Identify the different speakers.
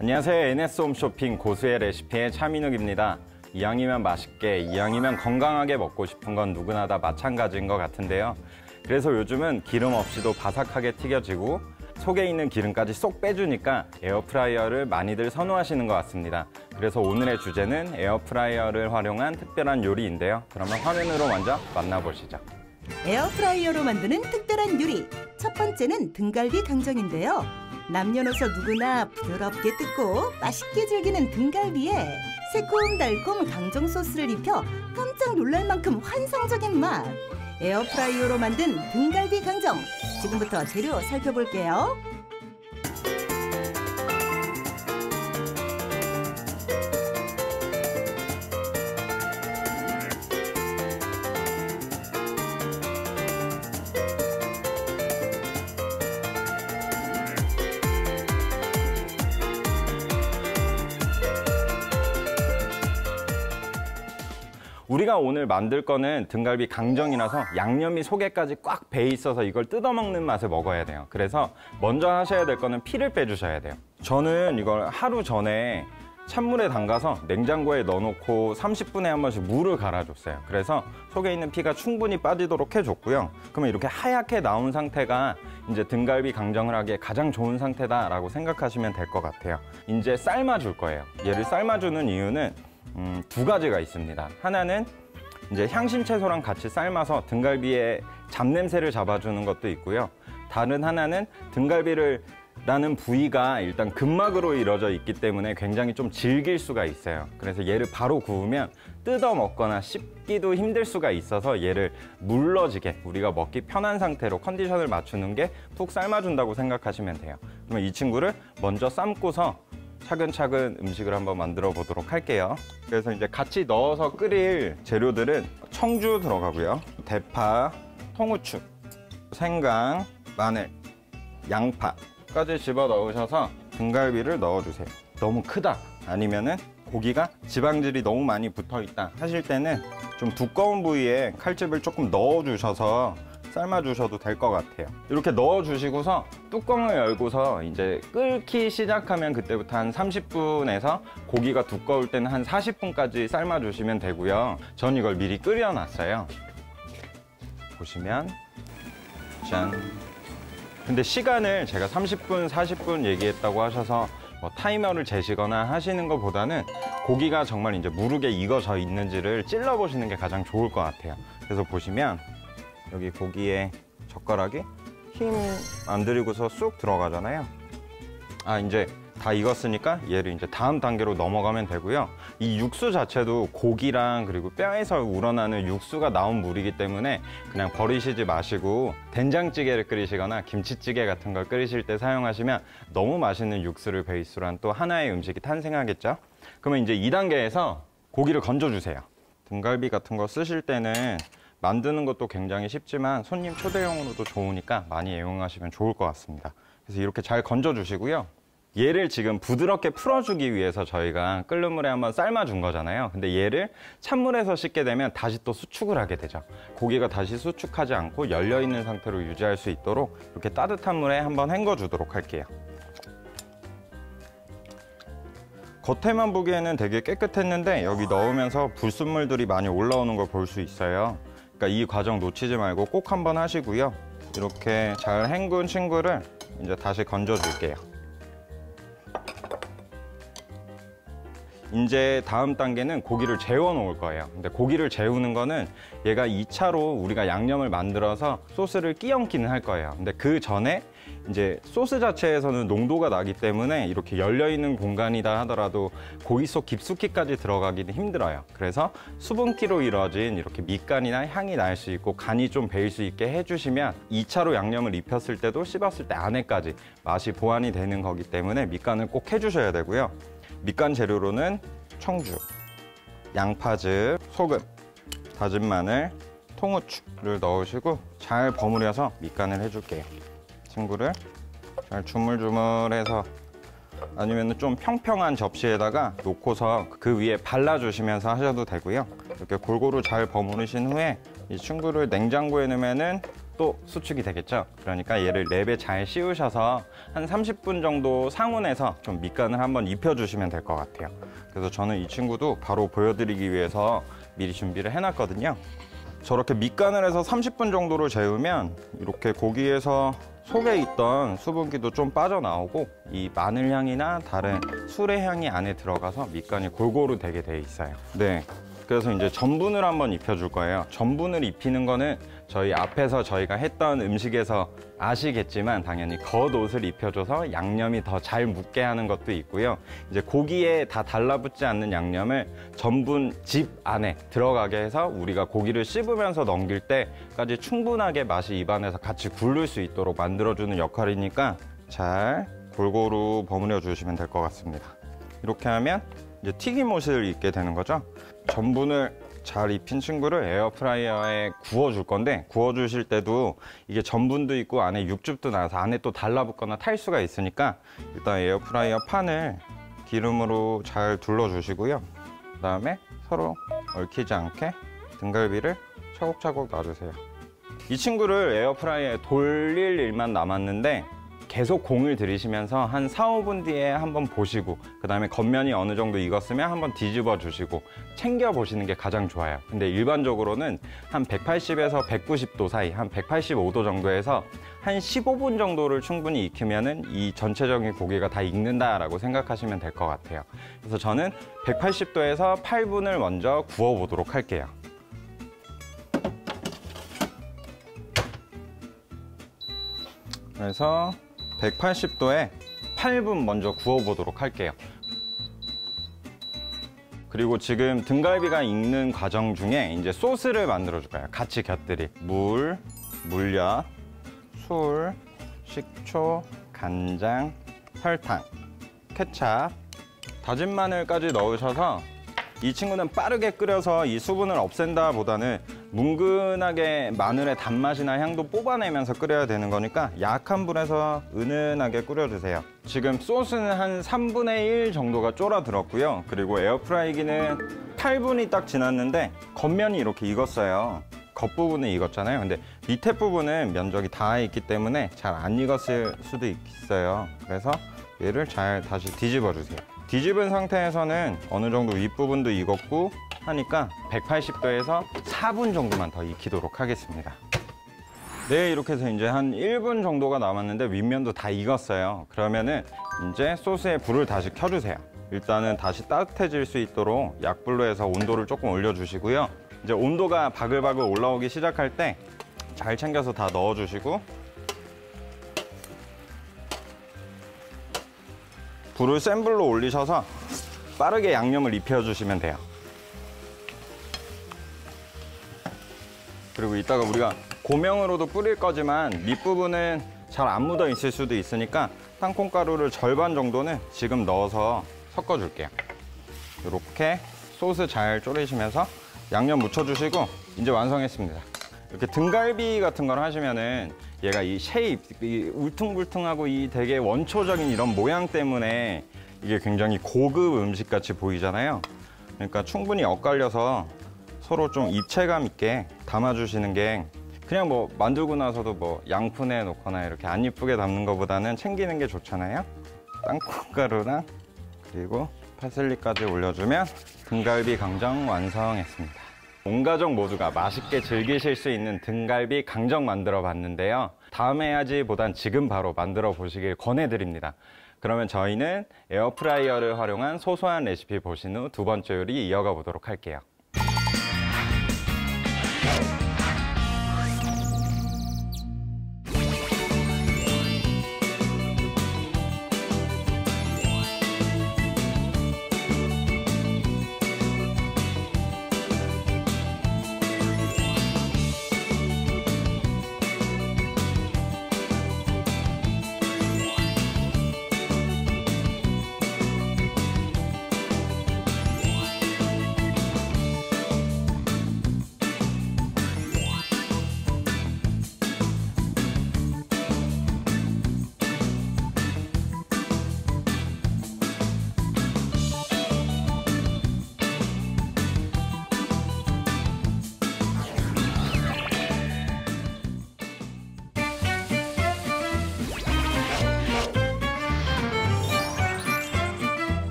Speaker 1: 안녕하세요. NS홈쇼핑 고수의 레시피의 차민욱입니다. 이왕이면 맛있게, 이왕이면 건강하게 먹고 싶은 건 누구나 다 마찬가지인 것 같은데요. 그래서 요즘은 기름 없이도 바삭하게 튀겨지고 속에 있는 기름까지 쏙 빼주니까 에어프라이어를 많이들 선호하시는 것 같습니다. 그래서 오늘의 주제는 에어프라이어를 활용한 특별한 요리인데요. 그러면 화면으로 먼저 만나보시죠.
Speaker 2: 에어프라이어로 만드는 특별한 요리. 첫 번째는 등갈비 강정인데요. 남녀노소 누구나 부드럽게 뜯고 맛있게 즐기는 등갈비에 새콤달콤 강정 소스를 입혀 깜짝 놀랄 만큼 환상적인 맛. 에어프라이어로 만든 등갈비 강정. 지금부터 재료 살펴볼게요.
Speaker 1: 우리가 오늘 만들 거는 등갈비 강정이라서 양념이 속에까지 꽉 배 있어서 이걸 뜯어먹는 맛에 먹어야 돼요. 그래서 먼저 하셔야 될 거는 피를 빼주셔야 돼요. 저는 이걸 하루 전에 찬물에 담가서 냉장고에 넣어놓고 30분에 한 번씩 물을 갈아줬어요. 그래서 속에 있는 피가 충분히 빠지도록 해줬고요. 그러면 이렇게 하얗게 나온 상태가 이제 등갈비 강정을 하기에 가장 좋은 상태다라고 생각하시면 될 것 같아요. 이제 삶아줄 거예요. 얘를 삶아주는 이유는 두 가지가 있습니다. 하나는 이제 향신 채소랑 같이 삶아서 등갈비의 잡냄새를 잡아주는 것도 있고요. 다른 하나는 등갈비를 라는 부위가 일단 근막으로 이루어져 있기 때문에 굉장히 좀 질길 수가 있어요. 그래서 얘를 바로 구우면 뜯어 먹거나 씹기도 힘들 수가 있어서 얘를 물러지게 우리가 먹기 편한 상태로 컨디션을 맞추는 게 푹 삶아준다고 생각하시면 돼요. 그러면 이 친구를 먼저 삶고서 차근차근 음식을 한번 만들어 보도록 할게요. 그래서 이제 같이 넣어서 끓일 재료들은 청주 들어가고요. 대파, 통후추, 생강, 마늘, 양파까지 집어 넣으셔서 등갈비를 넣어주세요. 너무 크다 아니면은 고기가 지방질이 너무 많이 붙어 있다 하실 때는 좀 두꺼운 부위에 칼집을 조금 넣어주셔서 삶아주셔도 될 것 같아요. 이렇게 넣어주시고서 뚜껑을 열고서 이제 끓기 시작하면 그때부터 한 30분에서 고기가 두꺼울 때는 한 40분까지 삶아주시면 되고요. 전 이걸 미리 끓여놨어요. 보시면 짠. 근데 시간을 제가 30분, 40분 얘기했다고 하셔서 뭐 타이머를 재시거나 하시는 것보다는 고기가 정말 이제 무르게 익어져 있는지를 찔러보시는 게 가장 좋을 것 같아요. 그래서 보시면 여기 고기에 젓가락이 힘 안 들이고서 쑥 들어가잖아요. 이제 다 익었으니까 얘를 이제 다음 단계로 넘어가면 되고요. 이 육수 자체도 고기랑 그리고 뼈에서 우러나는 육수가 나온 물이기 때문에 그냥 버리시지 마시고 된장찌개를 끓이시거나 김치찌개 같은 걸 끓이실 때 사용하시면 너무 맛있는 육수를 베이스로 한 또 하나의 음식이 탄생하겠죠. 그러면 이제 2단계에서 고기를 건져주세요. 등갈비 같은 거 쓰실 때는 만드는 것도 굉장히 쉽지만 손님 초대용으로도 좋으니까 많이 애용하시면 좋을 것 같습니다. 그래서 이렇게 잘 건져주시고요. 얘를 지금 부드럽게 풀어주기 위해서 저희가 끓는 물에 한번 삶아준 거잖아요. 근데 얘를 찬물에서 씻게 되면 다시 또 수축을 하게 되죠. 고기가 다시 수축하지 않고 열려있는 상태로 유지할 수 있도록 이렇게 따뜻한 물에 한번 헹궈주도록 할게요. 겉에만 보기에는 되게 깨끗했는데 여기 넣으면서 불순물들이 많이 올라오는 걸 볼 수 있어요. 그러니까 이 과정 놓치지 말고 꼭 한번 하시고요. 이렇게 잘 헹군 친구를 이제 다시 건져 줄게요. 이제 다음 단계는 고기를 재워 놓을 거예요. 근데 고기를 재우는 거는 얘가 2차로 우리가 양념을 만들어서 소스를 끼얹기는 할 거예요. 근데 그 전에 이제 소스 자체에서는 농도가 나기 때문에 이렇게 열려있는 공간이다 하더라도 고기 속 깊숙이까지 들어가기는 힘들어요. 그래서 수분기로 이루어진 이렇게 밑간이나 향이 날 수 있고 간이 좀 배일 수 있게 해주시면 2차로 양념을 입혔을 때도 씹었을 때 안에까지 맛이 보완이 되는 거기 때문에 밑간을 꼭 해주셔야 되고요. 밑간 재료로는 청주, 양파즙, 소금, 다진 마늘, 통후추를 넣으시고 잘 버무려서 밑간을 해줄게요. 친구를 잘 주물주물해서 아니면 좀 평평한 접시에다가 놓고서 그 위에 발라주시면서 하셔도 되고요. 이렇게 골고루 잘 버무리신 후에 이 친구를 냉장고에 넣으면은 또 수축이 되겠죠. 그러니까 얘를 랩에 잘 씌우셔서 한 30분 정도 상온에서 좀 밑간을 한번 입혀주시면 될 것 같아요. 그래서 저는 이 친구도 바로 보여드리기 위해서 미리 준비를 해놨거든요. 저렇게 밑간을 해서 30분 정도를 재우면 이렇게 고기에서 속에 있던 수분기도 좀 빠져나오고 이 마늘 향이나 다른 술의 향이 안에 들어가서 밑간이 골고루 되게 돼 있어요. 네, 그래서 이제 전분을 한번 입혀줄 거예요. 전분을 입히는 거는 저희 앞에서 저희가 했던 음식에서 아시겠지만 당연히 겉옷을 입혀줘서 양념이 더 잘 묻게 하는 것도 있고요. 이제 고기에 다 달라붙지 않는 양념을 전분집 안에 들어가게 해서 우리가 고기를 씹으면서 넘길 때까지 충분하게 맛이 입안에서 같이 굴릴 수 있도록 만들어주는 역할이니까 잘 골고루 버무려 주시면 될 것 같습니다. 이렇게 하면 이제 튀김옷을 입게 되는 거죠. 전분을 잘 입힌 친구를 에어프라이어에 구워줄 건데, 구워주실 때도 이게 전분도 있고 안에 육즙도 나서 안에 또 달라붙거나 탈 수가 있으니까 일단 에어프라이어 판을 기름으로 잘 둘러주시고요. 그 다음에 서로 얽히지 않게 등갈비를 차곡차곡 놔주세요. 이 친구를 에어프라이어에 돌릴 일만 남았는데 계속 공을 들이시면서 한 4, 5분 뒤에 한번 보시고 그 다음에 겉면이 어느 정도 익었으면 한번 뒤집어 주시고 챙겨 보시는 게 가장 좋아요. 근데 일반적으로는 한 180에서 190도 사이, 한 185도 정도에서 한 15분 정도를 충분히 익히면은 이 전체적인 고기가 다 익는다라고 생각하시면 될 것 같아요. 그래서 저는 180도에서 8분을 먼저 구워 보도록 할게요. 그래서 180도에 8분 먼저 구워보도록 할게요. 그리고 지금 등갈비가 익는 과정 중에 이제 소스를 만들어 줄 거예요. 같이 곁들일 물, 물엿, 술, 식초, 간장, 설탕, 케찹, 다진 마늘까지 넣으셔서 이 친구는 빠르게 끓여서 이 수분을 없앤다 보다는 뭉근하게 마늘의 단맛이나 향도 뽑아내면서 끓여야 되는 거니까 약한 불에서 은은하게 끓여주세요. 지금 소스는 한 3분의 1 정도가 쫄아들었고요. 그리고 에어프라이기는 8분이 딱 지났는데 겉면이 이렇게 익었어요. 겉부분은 익었잖아요. 근데 밑에 부분은 면적이 다 있기 때문에 잘 안 익었을 수도 있어요. 그래서 얘를 잘 다시 뒤집어 주세요. 뒤집은 상태에서는 어느 정도 윗부분도 익었고 하니까 180도에서 4분 정도만 더 익히도록 하겠습니다. 네, 이렇게 해서 이제 한 1분 정도가 남았는데 윗면도 다 익었어요. 그러면은 이제 소스에 불을 다시 켜주세요. 일단은 다시 따뜻해질 수 있도록 약불로 해서 온도를 조금 올려주시고요. 이제 온도가 바글바글 올라오기 시작할 때 잘 챙겨서 다 넣어주시고 불을 센 불로 올리셔서 빠르게 양념을 입혀주시면 돼요. 그리고 이따가 우리가 고명으로도 뿌릴 거지만 밑부분은 잘 안 묻어 있을 수도 있으니까 땅콩가루를 절반 정도는 지금 넣어서 섞어줄게요. 이렇게 소스 잘 졸이시면서 양념 묻혀주시고 이제 완성했습니다. 이렇게 등갈비 같은 걸 하시면은 얘가 이 쉐입, 이 울퉁불퉁하고 이 되게 원초적인 이런 모양 때문에 이게 굉장히 고급 음식 같이 보이잖아요. 그러니까 충분히 엇갈려서 서로 좀 입체감 있게 담아주시는 게 그냥 뭐 만들고 나서도 뭐 양푼에 놓거나 이렇게 안 이쁘게 담는 것보다는 챙기는 게 좋잖아요. 땅콩가루랑 그리고 파슬리까지 올려주면 등갈비 강정 완성했습니다. 온 가족 모두가 맛있게 즐기실 수 있는 등갈비 강정 만들어 봤는데요. 다음에 해야지 보단 지금 바로 만들어 보시길 권해드립니다. 그러면 저희는 에어프라이어를 활용한 소소한 레시피 보신 후 두 번째 요리 이어가 보도록 할게요.